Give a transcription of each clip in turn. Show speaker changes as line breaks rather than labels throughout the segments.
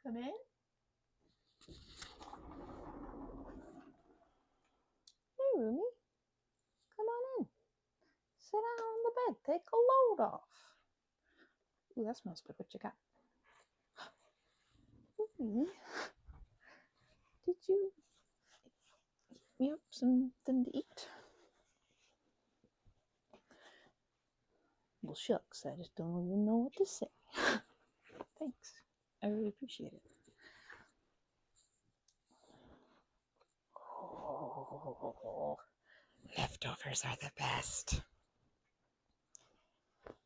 Come in. Hey, Roomie. Come on in. Sit down on the bed. Take a load off. Ooh, that smells good. What you got? Roomie, did you heat me up something to eat? Well, shucks. I just don't even know what to say. Thanks. I really appreciate it. Oh, leftovers are the best.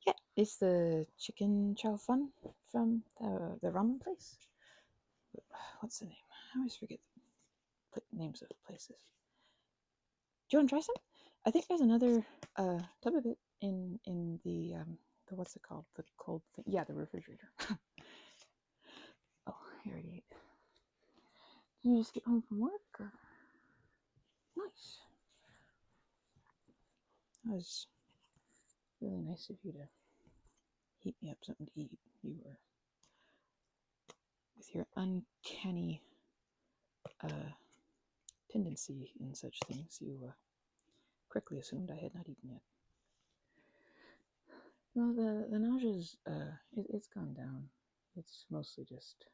Yeah, it's the chicken chow fun from the ramen place. What's the name? I always forget the names of places. Do you want to try some? I think there's another tub of it in the what's it called? The cold thing. Yeah, the refrigerator. Oh, I already ate. Did you just get home from work? Or? Nice. That was really nice of you to heat me up something to eat. You were, with your uncanny tendency in such things, you quickly assumed I had not eaten yet. No, the nausea's it's gone down. It's mostly just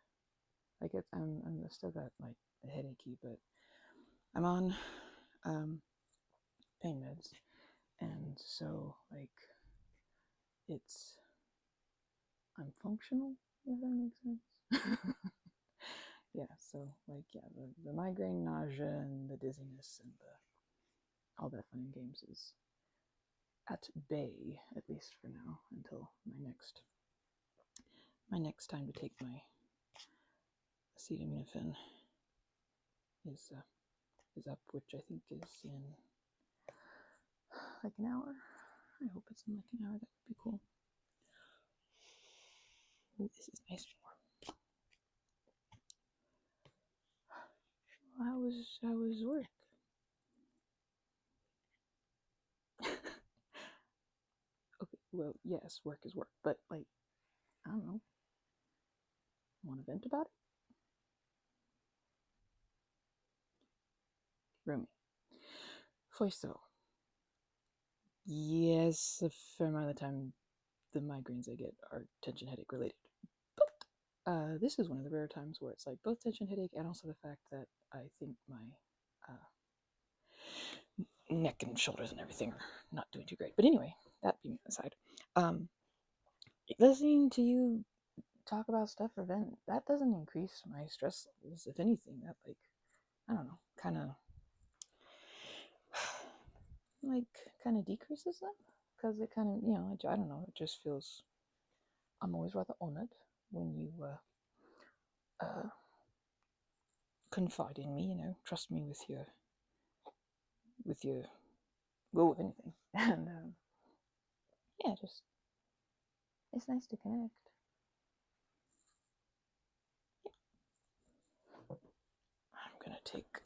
like I'm still got like a headachy, but I'm on pain meds, and so like I'm functional, if that makes sense. Yeah, so like yeah, the migraine, nausea, and the dizziness, and all that fun and games is at bay, at least for now, until my next time to take my acetaminophen is up, which I think is in like an hour. I hope it's in like an hour. That would be cool. Ooh, this is nice and warm. How was work? Okay, well, yes, work is work, but like, I don't know. Want to vent about it? Roomie. First of all, yes, a fair amount of the time the migraines I get are tension headache related. But this is one of the rare times where it's like both tension headache and also the fact that I think my neck and shoulders and everything are not doing too great. But anyway, that being aside, listening to you talk about stuff or vent, that doesn't increase my stress levels. If anything, that like, I don't know, kind of decreases them, because it kind of, I don't know, it just feels, I'm always rather honored when you confide in me, trust me with your go with anything. And yeah, just, it's nice to connect. I'm gonna take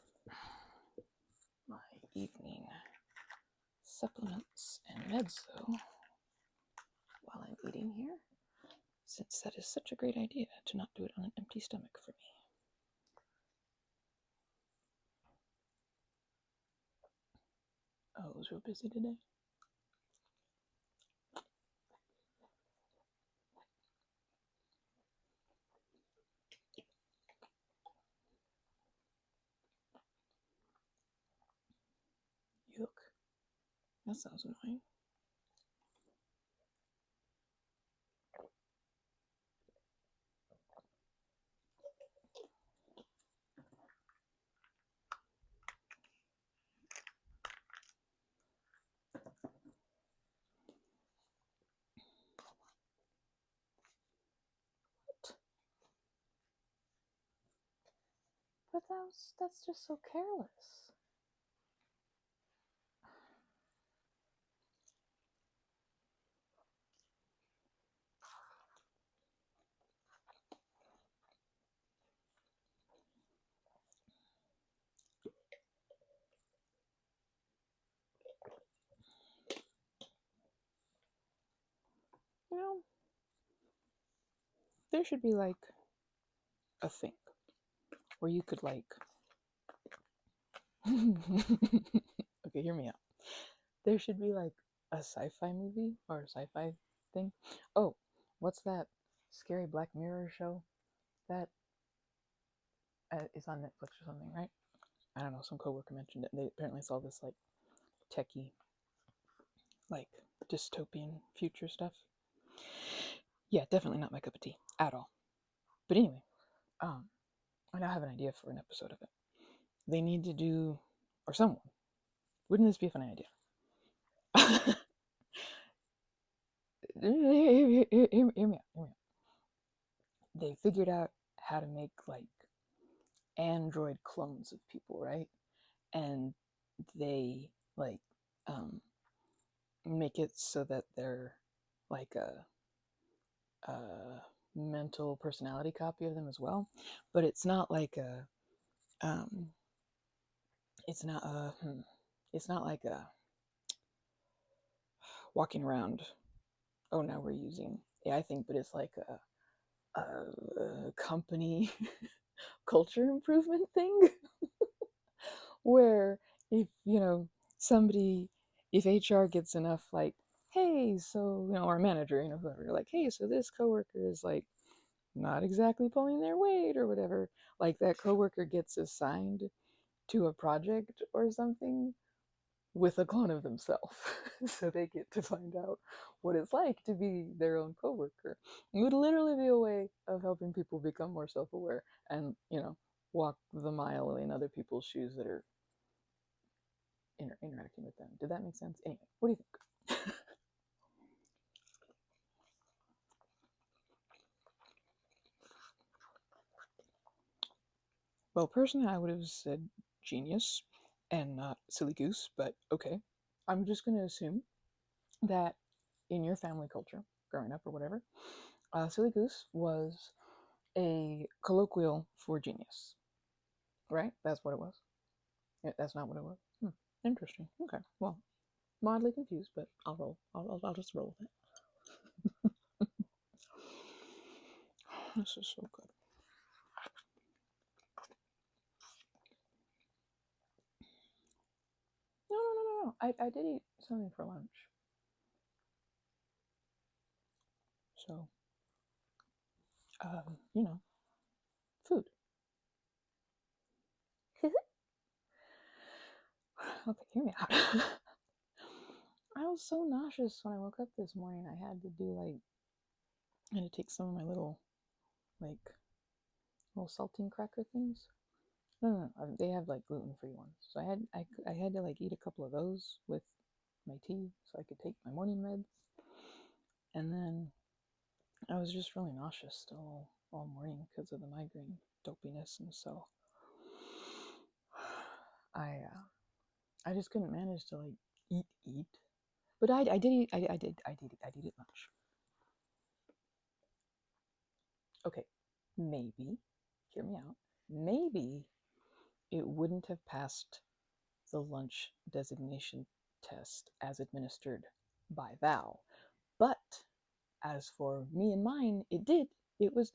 my evening supplements and meds though while I'm eating here, since that is such a great idea to not do it on an empty stomach for me. Oh, it was real busy today. Yuck. That sounds annoying. But that's just so careless. there should be like a thing where you could like okay, hear me out. There should be like a sci-fi movie or a sci-fi thing. Oh, what's that scary Black Mirror show that is on Netflix or something, right? I don't know. Some coworker mentioned it. They apparently saw this like techie, like dystopian future stuff. Yeah, definitely not my cup of tea at all. But anyway, I now have an idea for an episode of it. They need to do, or someone. Wouldn't this be a funny idea? Hear me out. They figured out how to make like android clones of people, right? And they like make it so that they're like a mental personality copy of them as well, but it's not like a it's not a it's not like a walking around, oh now we're using AI thing, but it's like a company culture improvement thing where if somebody, if HR gets enough like, hey, so or a manager, whoever, like, hey, so this coworker is like not exactly pulling their weight or whatever, like that coworker gets assigned to a project or something with a clone of themselves so they get to find out what it's like to be their own coworker. It would literally be a way of helping people become more self-aware and walk the mile in other people's shoes that are interacting with them. Did that make sense? Anyway, what do you think? Well, personally, I would have said genius and not silly goose, but okay. I'm just going to assume that in your family culture, growing up or whatever, silly goose was a colloquial for genius, right? That's what it was. Yeah, that's not what it was. Interesting. Okay. Well, mildly confused, but I'll roll. I'll just roll with it. This is so good. No. I did eat something for lunch. So, food. Okay, hear me out. I was so nauseous when I woke up this morning. I had to do like, I had to take some of my like, little saltine cracker things. No. They have like gluten-free ones. So I had to like eat a couple of those with my tea so I could take my morning meds. And then I was just really nauseous still all morning because of the migraine dopiness, and so I just couldn't manage to like eat. But I did eat. I did eat lunch. Okay, maybe, hear me out. Maybe it wouldn't have passed the lunch designation test as administered by Val. But as for me and mine, it did. It was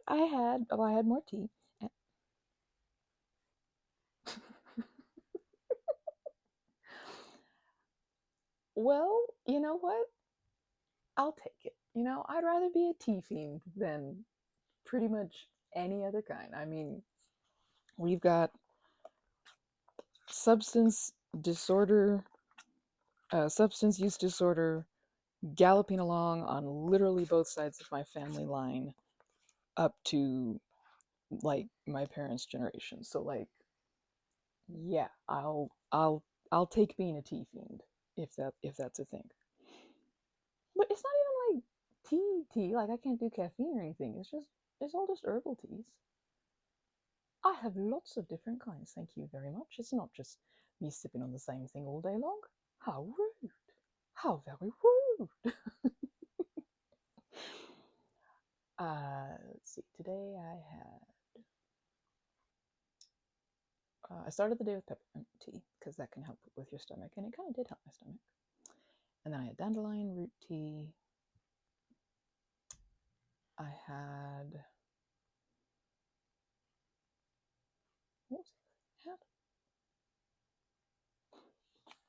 I had more tea. Well, you know what? I'll take it. I'd rather be a tea fiend than pretty much any other kind. I mean, we've got substance disorder, substance use disorder galloping along on literally both sides of my family line up to like my parents' generation. So like, yeah, I'll take being a tea fiend if that's a thing. But it's not even like tea. Like I can't do caffeine or anything. It's all just herbal teas. I have lots of different kinds, thank you very much. It's not just me sipping on the same thing all day long. How rude. How very rude. Let's see. Today I started the day with peppermint tea because that can help with your stomach, and it kind of did help my stomach. And then I had dandelion root tea. I had, what was it?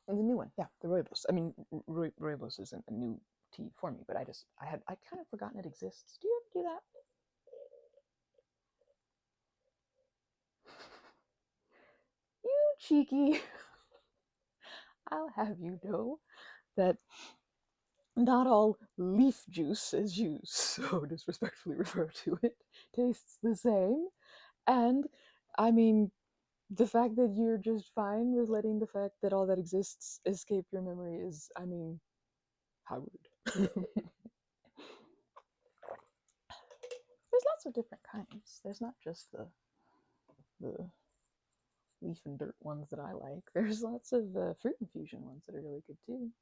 The new one, yeah, the rooibos. I mean, rooibos isn't a new tea for me, but I kind of forgotten it exists. Do you ever do that? You cheeky. I'll have you know that not all leaf juice, as you so disrespectfully refer to it, tastes the same. And, I mean, the fact that you're just fine with letting the fact that all that exists escape your memory is, I mean, how rude. There's lots of different kinds. There's not just the leaf and dirt ones that I like. There's lots of fruit infusion ones that are really good too.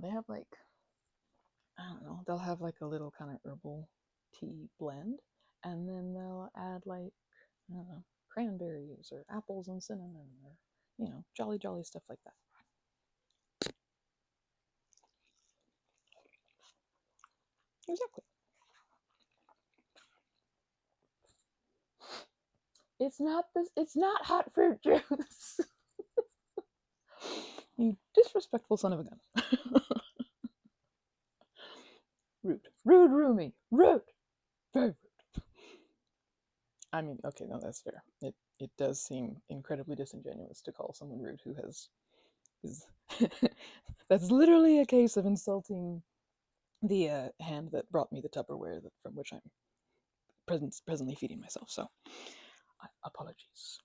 They have like, I don't know, they'll have like a little kind of herbal tea blend, and then they'll add like, I don't know, cranberries or apples and cinnamon or, jolly jolly stuff like that. Exactly. It's not hot fruit juice. You disrespectful son of a gun. Rude. Rude Roomie. Rude. Very rude. I mean, okay, no, that's fair. It does seem incredibly disingenuous to call someone rude who is that's literally a case of insulting the hand that brought me the Tupperware from which I'm presently feeding myself. So, apologies.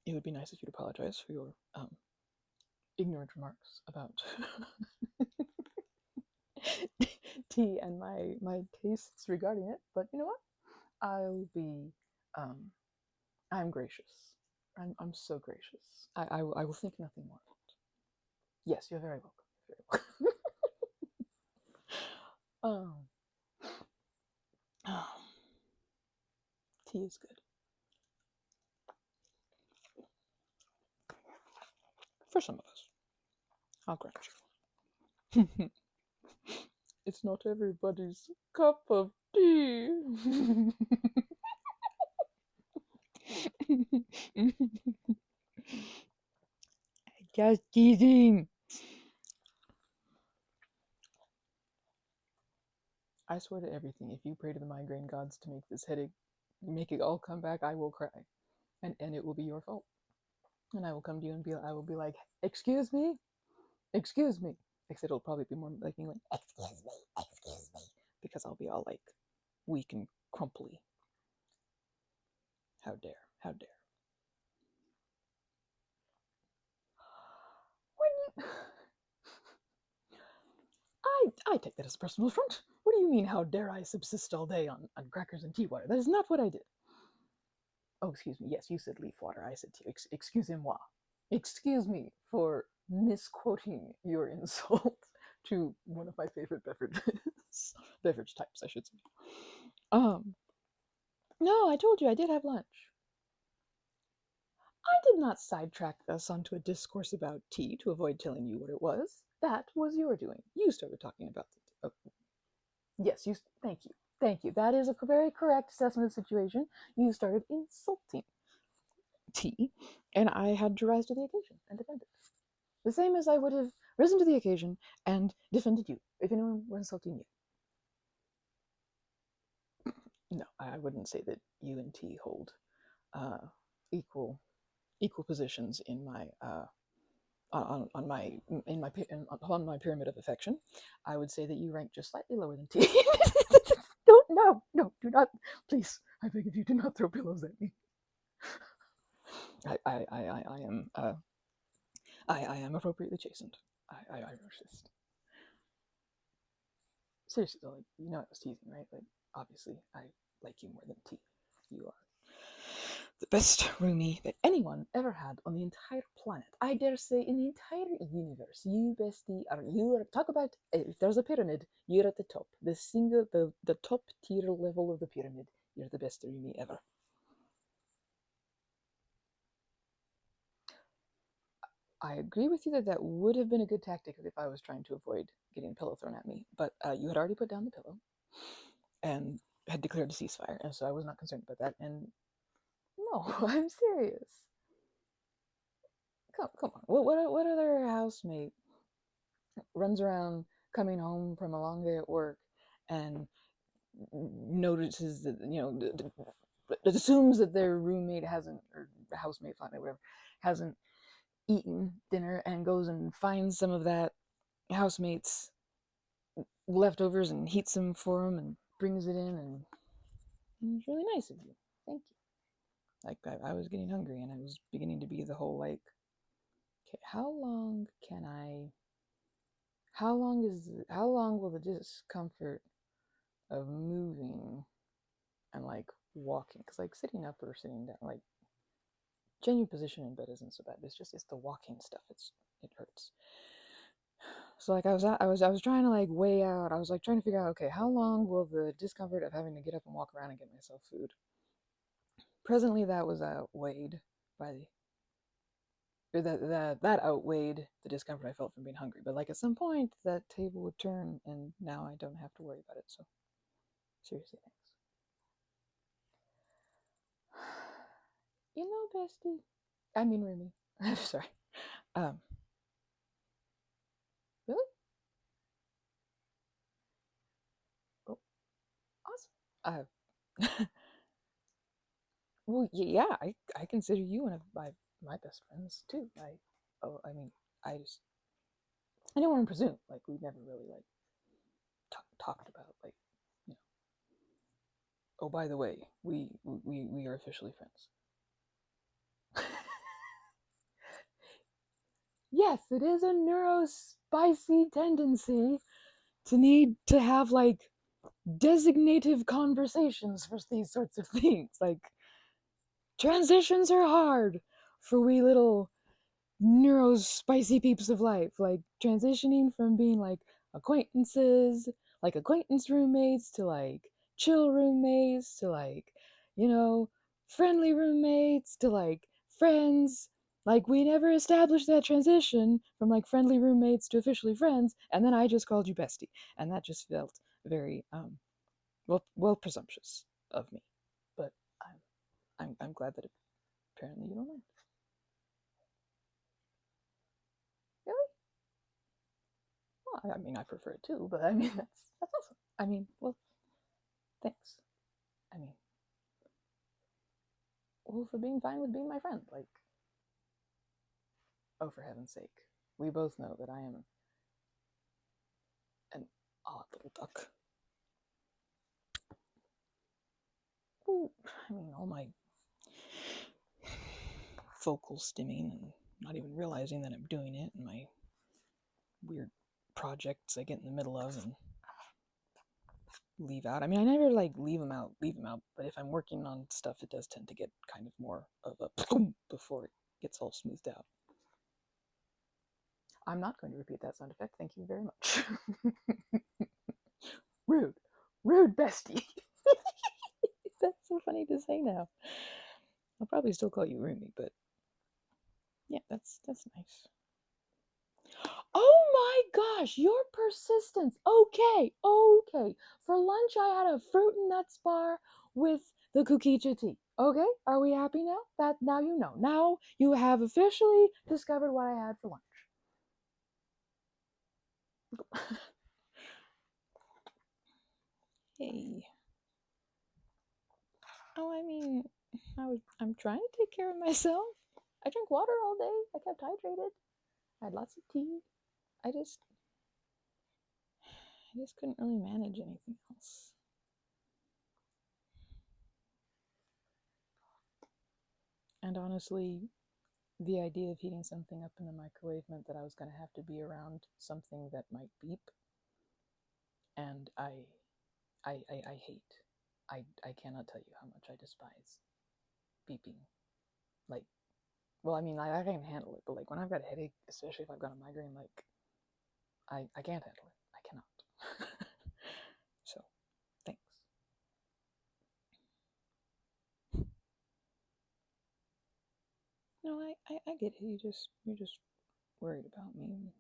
It would be nice if you'd apologize for your ignorant remarks about tea and my tastes regarding it. But you know what? I'll be. I'm gracious. I'm so gracious. I will think nothing more of it. Yes, you're very welcome. You're very welcome. um, tea is good. For some of us. I'll grant you. It's not everybody's cup of tea. Just teasing. I swear to everything, if you pray to the migraine gods to make this headache, make it all come back, I will cry. And it will be your fault. And I will come to you and I will be like, excuse me? Excuse me. Except it'll probably be more like being like, excuse me. Because I'll be all like weak and crumply. How dare, how dare. When you... I take that as a personal affront. What do you mean, how dare I subsist all day on crackers and tea water? That is not what I did. Oh, excuse me. Yes, you said leaf water. I said tea. Excusez-moi. Excuse me for misquoting your insult to one of my favorite beverages. Beverage types, I should say. No, I told you I did have lunch. I did not sidetrack us onto a discourse about tea to avoid telling you what it was. That was your doing. You started talking about it. Oh, yes, you. Thank you. Thank you. That is a very correct assessment of the situation. You started insulting tea, and I had to rise to the occasion and defend it. The same as I would have risen to the occasion and defended you if anyone were insulting you. No, I wouldn't say that you and tea hold equal positions in my on my upon my pyramid of affection. I would say that you rank just slightly lower than tea. Don't, no, do not, please. I beg of you, do not throw pillows at me. I am appropriately chastened. I resist. Seriously though, like, you know I was teasing, right? Like, obviously, I like you more than tea. You are the best roomie that anyone ever had on the entire planet. I dare say in the entire universe. You bestie, talk about, if there's a pyramid, you're at the top. The top tier level of the pyramid. You're the best roomie ever. I agree with you that that would have been a good tactic if I was trying to avoid getting a pillow thrown at me. But you had already put down the pillow and had declared a ceasefire, and so I was not concerned about that. And no, I'm serious. Come on. What other housemate runs around coming home from a long day at work and notices that assumes that their roommate hasn't, or housemate, flatmate, whatever, hasn't eaten dinner and goes and finds some of that housemate's leftovers and heats them for him and brings it in, and it's really nice of you. Thank you. Like I was getting hungry and I was beginning to be the whole like, okay, how long will the discomfort of moving and like walking, because like sitting up or sitting down, like genuine position in bed isn't so bad. It's the walking stuff. It hurts. So like I was trying to like weigh out. I was like trying to figure out, okay, how long will the discomfort of having to get up and walk around and get myself food? Presently, that was outweighed by or that outweighed the discomfort I felt from being hungry. But like at some point, that table would turn, and now I don't have to worry about it. So seriously, thanks. You know, bestie. I mean, Roomie. I'm sorry. Um, really? Oh, awesome. Well, yeah, I consider you one of my best friends too. I mean, I don't want to presume. Like, we never really like talked about like, you know. Oh, by the way, we are officially friends. Yes, it is a neurospicy tendency to need to have like designative conversations for these sorts of things. Like, transitions are hard for we little neurospicy peeps of life, like transitioning from being like acquaintances, like acquaintance roommates, to like chill roommates, to like, you know, friendly roommates, to like friends. Like, we never established that transition from like friendly roommates to officially friends, and then I just called you bestie, and that just felt very well presumptuous of me. But I'm glad that apparently you don't mind. Really? Well, I mean, I prefer it too, but I mean, that's awesome. I mean, well, thanks. I mean, well, for being fine with being my friend. Like, oh, for heaven's sake, we both know that I am an odd little duck. Ooh, I mean, all my vocal stimming and not even realizing that I'm doing it, and my weird projects I get in the middle of and leave out. I mean, I never like leave them out, but if I'm working on stuff, it does tend to get kind of more of a before it gets all smoothed out. I'm not going to repeat that sound effect. Thank you very much. Rude. Rude, bestie. That's so funny to say now. I'll probably still call you Roomie, but yeah, that's nice. Oh my gosh, your persistence. Okay. For lunch, I had a fruit and nuts bar with the kukicha tea. Okay, are we happy now? That now you know. Now you have officially discovered what I had for lunch. Hey. Oh, I mean, I'm trying to take care of myself. I drink water all day. I kept hydrated. I had lots of tea. I just couldn't really manage anything else. And honestly, the idea of heating something up in the microwave meant that I was going to have to be around something that might beep, and I hate. I cannot tell you how much I despise beeping. Like, well, I mean, I can handle it, but like when I've got a headache, especially if I've got a migraine, like I can't handle it. I cannot. So, thanks. No, I get it. You're just worried about me.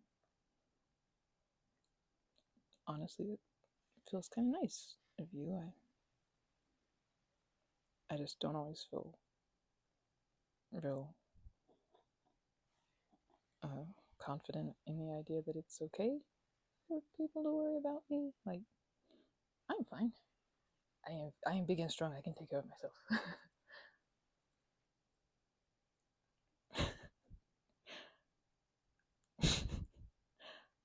Honestly, it feels kind of nice of you. I just don't always feel real confident in the idea that it's okay for people to worry about me. Like, I'm fine. I am big and strong. I can take care of myself.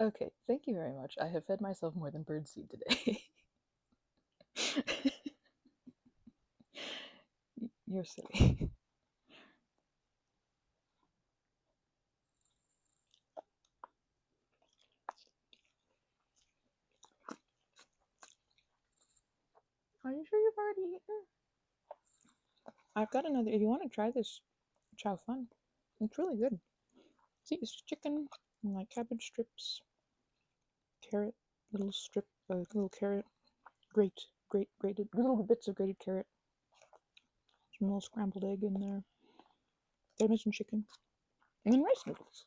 Okay, thank you very much. I have fed myself more than birdseed today. You're silly. Are you sure you've already eaten? I've got another. If you want to try this chow fun, it's really good. See, it's chicken and like cabbage strips, carrot, little carrot, grated, little bits of grated carrot, some little scrambled egg in there. They're missing chicken, and then rice noodles.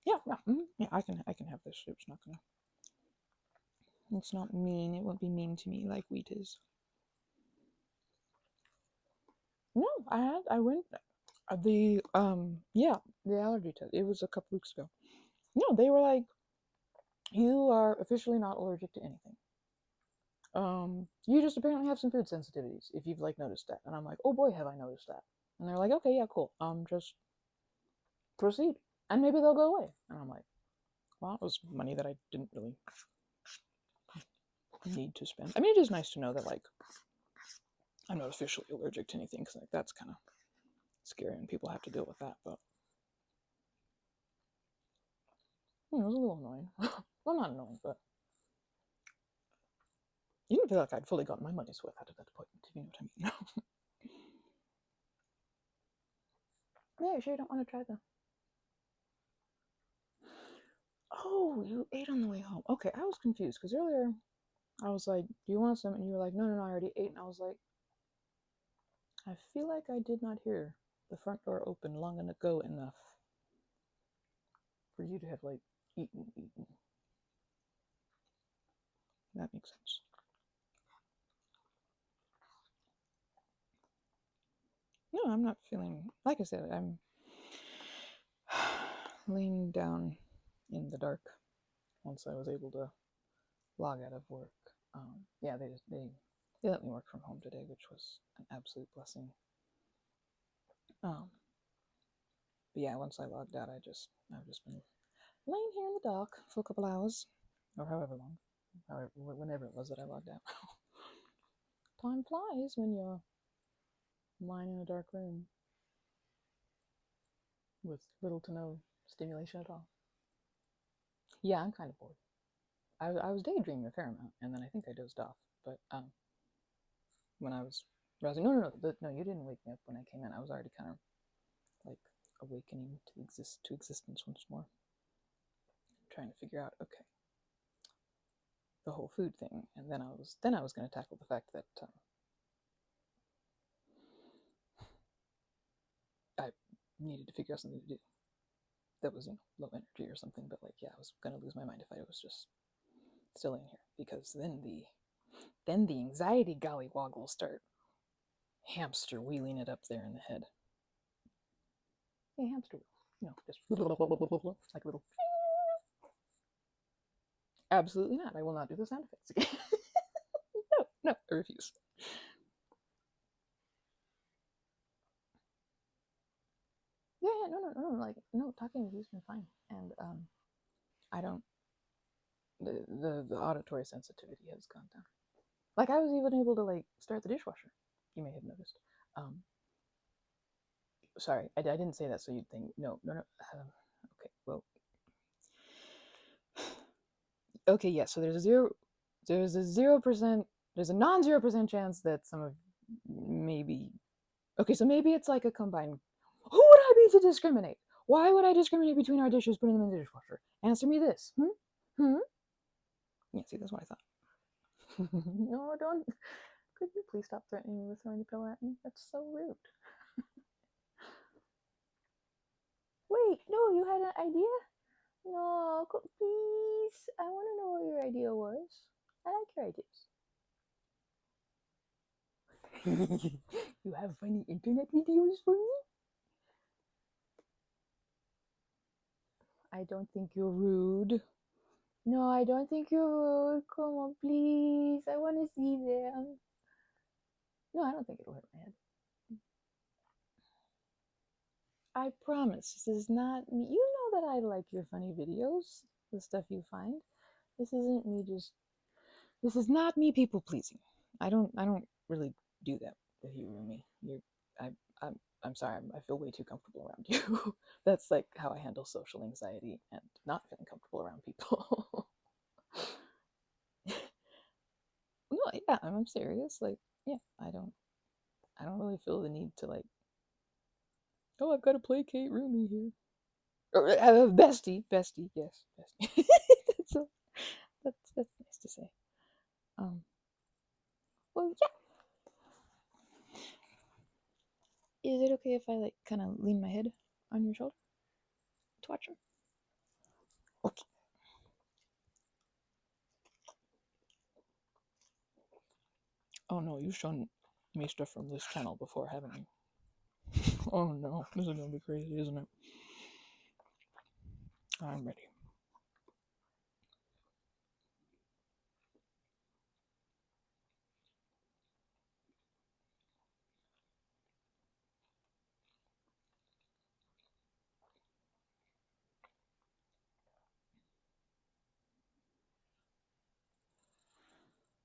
Yeah, yeah. I can have this. It's not mean. It won't be mean to me like wheat is. No, I went the allergy test. It was a couple weeks ago. No, they were like, you are officially not allergic to anything. You just apparently have some food sensitivities, if you've like noticed that. And I'm like, oh boy, have I noticed that. And they're like, okay, yeah, cool. Just proceed. And maybe they'll go away. And I'm like, well, it was money that I didn't really need to spend. I mean, it is nice to know that like I'm not officially allergic to anything, because like that's kind of scary and people have to deal with that. But it was a little annoying. Well, not annoying, but you didn't feel like I'd fully gotten my money's worth out of that appointment, if you know what I mean. Yeah, you sure you don't want to try them? Oh, you ate on the way home. Okay, I was confused because earlier I was like, do you want some? And you were like, no, I already ate. And I was like, I feel like I did not hear the front door open long ago enough for you to have like eaten. That makes sense. No, I'm not feeling, like I said, I'm laying down in the dark once I was able to log out of work. Yeah, they let me work from home today, which was an absolute blessing. But yeah, once I logged out, I've just been laying here in the dark for a couple hours, or however long, whenever it was that I logged out. Time flies when you're lying in a dark room with little to no stimulation at all. Yeah, I'm kind of bored. I was daydreaming a fair amount, and then I think I dozed off. But when I was browsing, no, you didn't wake me up when I came in. I was already kind of like awakening to existence once more, trying to figure out, okay, the whole food thing, and then I was going to tackle the fact that I needed to figure out something to do that was low energy or something. But like, yeah, I was going to lose my mind if I was just still in here, because then the anxiety gollywoggles start hamster wheeling it up there in the head. Yeah, hamster wheels. Just like a little. Absolutely not. I will not do the sound effects again. No, I refuse. Yeah, no, talking with you's been fine. And I don't, the auditory sensitivity has gone down. Like, I was even able to like start the dishwasher. You may have noticed. Sorry, I didn't say that so you'd think, no. Okay, well, okay, yeah, so there's a 0%, there's a non-0% chance that some of, maybe, okay, so maybe it's like a combined, who would I be to discriminate? Why would I discriminate between our dishes putting them in the dishwasher? Answer me this. Yeah, see, that's what I thought. No, don't. Could you please stop threatening me with throwing the pillow at me? That's so rude. Wait, no, Oh, you had an idea? No, please. I want to know what your idea was. I like your ideas. You have funny internet videos for me? I don't think you're rude. No, I don't think you're rude. Come on, please. I want to see them. No, I don't think it'll hurt my head. I promise, this is not me. You know that I like your funny videos, the stuff you find. This isn't me just. This is not me people pleasing. I don't really do that with you, Roomie. I, I'm, I'm sorry. I feel way too comfortable around you. That's like how I handle social anxiety and not feeling comfortable around people. No, yeah, I'm serious. Like, yeah, I don't really feel the need to like. Oh, I've got to placate Roomie here. Or, bestie, yes, bestie. that's, a, that's nice to say. Um, well, yeah. Is it okay if I like kind of lean my head on your shoulder to watch her? Okay. Oh no, you've shown me stuff from this channel before, haven't you? Oh no, this is gonna be crazy, isn't it? I'm ready.